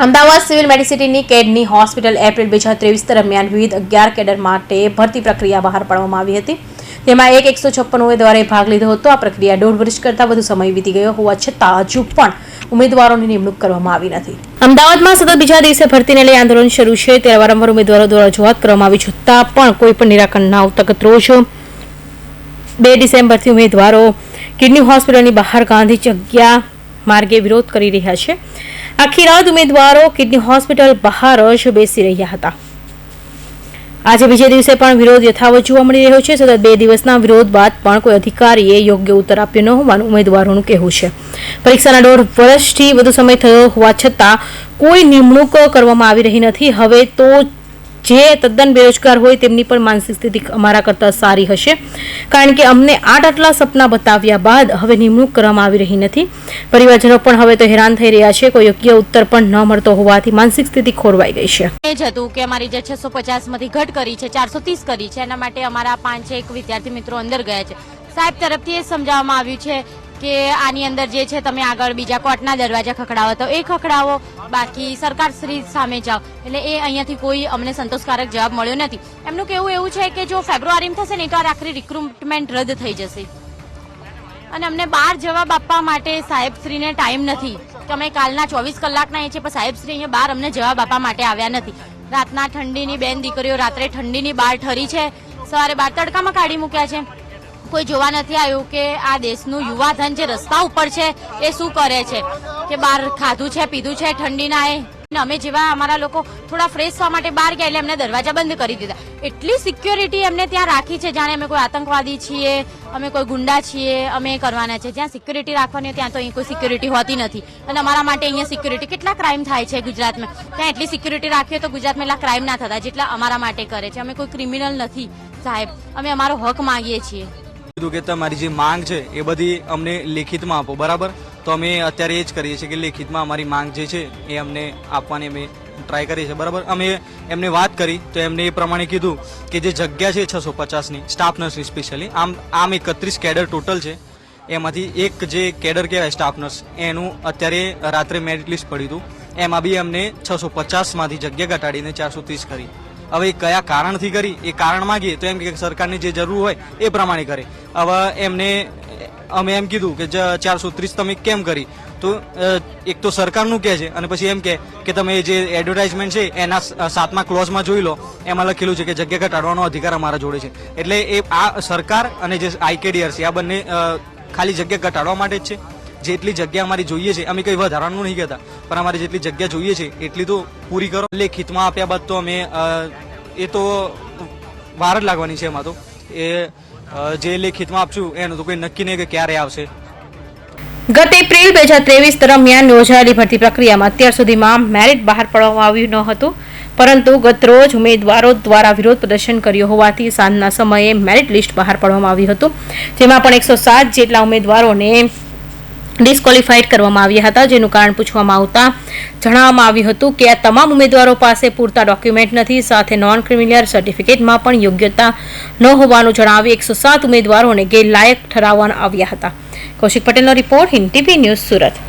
Ahmedabad civil મેડિસિનની કેડની hospital April 2023 દરમિયાન વિવિધ 11 cadre માટે ભરતી પ્રક્રિયા બહાર પાડવામાં આવી હતી. તેમાં 156 ઉમેદવારોએ ભાગ લીધો હતો. આ પ્રક્રિયા 1.5 વર્ષ કરતાં વધુ સમય વીતી ગયો હોવા છતાં હજુ પણ ઉમેદવારોની નિમણૂક કરવામાં આવી નથી. અમદાવાદમાં સતત બીજા દિવસે ભરતીને લઈ આંદોલન શરૂ છે ત્યારે વારંવાર ઉમેદવારો દ્વારા રજૂઆત કરવામાં આવી છતાં પણ કોઈ પણ નિરાકરણ ન આવતા ગત રોજ 2 ડિસેમ્બરથી ઉમેદવારો કિડની હોસ્પિટલની બહાર ગાંધી જગ્યા માર્ગે વિરોધ કરી રહ્યા છે. આખી રાત ઉમેદવારો કિડની હોસ્પિટલ બહાર જ બેસી રહ્યા હતા. આજે બીજા દિવસે પણ વિરોધ યથાવત જોવા મળી રહ્યો છે. સતત 2 દિવસના વિરોધ બાદ પણ કોઈ અધિકારીએ યોગ્ય ઉત્તર આપ્યો ન હોવાનું ઉમેદવારોનું કહેવું છે. પરીક્ષાના 1.5 વર્ષથી વધુ સમય થયો હોવા છતાં કોઈ નિમણૂક કરવામાં આવી રહી નથી. હવે તો જે તદ્દન બેરોજગાર હોય તેમની પણ માનસિક સ્થિતિ અમારા કરતાં સારી હશે, કારણ કે અમને આટલા સપના બતાવ્યા બાદ હવે નિમણૂક કરવામાં આવી રહી નથી. પરિવારજનો પણ હવે તો હેરાન થઈ રહ્યા છે. કોઈ યોગ્ય ઉત્તર પણ ન મળતો હોવાથી માનસિક સ્થિતિ ખોરવાઈ ગઈ છે. એ જ હતું કે અમારી જે 650 માંથી ઘટ કરી છે 430 કરી છે. એના માટે અમારા 5 વિદ્યાર્થી મિત્રો અંદર ગયા છે. સાહેબ તરફથી એ સમજાવવામાં આવ્યું છે કે આની અંદર જે છે તમે આગળ બીજા કોર્ટના દરવાજા ખખડાવો તો એ ખખડાવો, બાકી સરકાર શ્રી સામે જાઓ. એટલે એ અહીંયાથી કોઈ અમને સંતોષકારક જવાબ મળ્યો નથી. એમનું કહેવું એવું છે કે જો ફેબ્રુઆરીમાં થશે ને તો આ આખરી રિક્રુટમેન્ટ રદ થઈ જશે અને અમને બહાર જવાબ આપવા માટે સાહેબશ્રીને ટાઈમ નથી કે અમે કાલના 24 કલાકના એ છે પણ સાહેબશ્રી અહીંયા બહાર અમને જવાબ આપવા માટે આવ્યા નથી. રાતના ઠંડીની બેન દીકરીઓ રાત્રે ઠંડીની બહાર ઠરી છે, સવારે બહાર તડકામાં કાઢી મૂક્યા છે. કોઈ જોવા નથી આવ્યું કે આ દેશનું યુવાધન જે રસ્તા ઉપર છે એ શું કરે છે, કે બહાર ખાધું છે પીધું છે ઠંડીના એ. અમે જેવા અમારા લોકો થોડા ફ્રેશ થવા માટે બહાર ગયા એટલે એમને દરવાજા બંધ કરી દીધા. એટલી સિક્યોરિટી એમને ત્યાં રાખી છે જાણે અમે કોઈ આતંકવાદી છીએ, અમે કોઈ ગુંડા છીએ, અમે કરવાના છે. જ્યાં સિક્યોરિટી રાખવાની ત્યાં તો અહીં કોઈ સિક્યોરિટી હોતી નથી. અને અમારા માટે અહીંયા સિક્યોરિટી કેટલા ક્રાઇમ થાય છે ગુજરાતમાં, ત્યાં એટલી સિક્યોરિટી રાખીએ તો ગુજરાતમાં એટલા ક્રાઇમ ના થતા જેટલા અમારા માટે કરે છે. અમે કોઈ ક્રિમિનલ નથી સાહેબ, અમે અમારો હક માંગીએ છીએ. કીધું કે તમારી જે માંગ છે એ બધી અમને લેખિતમાં આપો, બરાબર? તો અમે અત્યારે એ જ કરીએ છીએ કે લેખિતમાં અમારી માંગ જે છે એ અમને આપવાની અમે ટ્રાય કરીએ છીએ, બરાબર? અમે એમને વાત કરી તો એમને એ પ્રમાણે કીધું કે જે જગ્યા છે 650ની સ્ટાફ નર્સની સ્પેશિયલી આમ 31 કેડર ટોટલ છે. એમાંથી એક જે કેડર કહેવાય સ્ટાફ નર્સ એનું અત્યારે રાત્રે મેરિટ લિસ્ટ પડ્યું હતું. એમાં બી અમને 650માંથી જગ્યા ઘટાડીને 430 કરી. હવે કયા કારણથી કરી એ કારણ માંગીએ તો એમ કે સરકારની જે જરૂર હોય એ પ્રમાણે કરે. હવે એમને અમે એમ કીધું કે 430 તમે કેમ કરી, તો એક તો સરકારનું કહે છે અને પછી એમ કે તમે જે એડવર્ટાઇઝમેન્ટ છે એના 7મા ક્લોઝમાં જોઈ લો, એમાં લખેલું છે કે જગ્યા ઘટાડવાનો અધિકાર અમારા જોડે છે. એટલે એ આ સરકાર અને જે IKDRC આ બંને ખાલી જગ્યા ઘટાડવા માટે જ છે. જેટલી જગ્યા અમારી જોઈએ છે, અમે કંઈ વધારવાનું નહીં કહેતા, પણ અમારે જેટલી જગ્યા જોઈએ છે એટલી તો પૂરી કરો. લેખિતમાં આપ્યા બાદ તો અમે એ તો વાર જ લાગવાની છે. એમાં તો એ જે લેખિતમાં આપશું એનું તો કોઈ નક્કી નહીં કે ક્યારે આવશે. ગત એપ્રિલ 2023 દરમિયાન યોજાયેલી ભરતી પ્રક્રિયામાં અત્યાર સુધીમાં મેરિટ બહાર પાડવામાં આવ્યું ન હતું, પરંતુ ગત રોજ ઉમેદવારો દ્વારા વિરોધ પ્રદર્શન કર્યું હોવાથી સાંજના સમયે મેરિટ લિસ્ટ બહાર પાડવામાં આવ્યું હતું. જેમાં પણ 107 જેટલા ઉમેદવારોને ડિસ્ક્વોલિફાઈડ કરવામાં આવ્યા હતા. જેનું કારણ પૂછવામાં આવતા જણાવવામાં આવ્યું હતું કે આ તમામ ઉમેદવારો પાસે પૂરતા ડોક્યુમેન્ટ નથી, સાથે નોન ક્રિમિનલ સર્ટિફિકેટમાં પણ યોગ્યતા ન હોવાનું જણાવી 107 ઉમેદવારોને ગેરલાયક ઠરાવવામાં આવ્યા હતા. કૌશિક પટેલનો report, Hind TV news, Surat.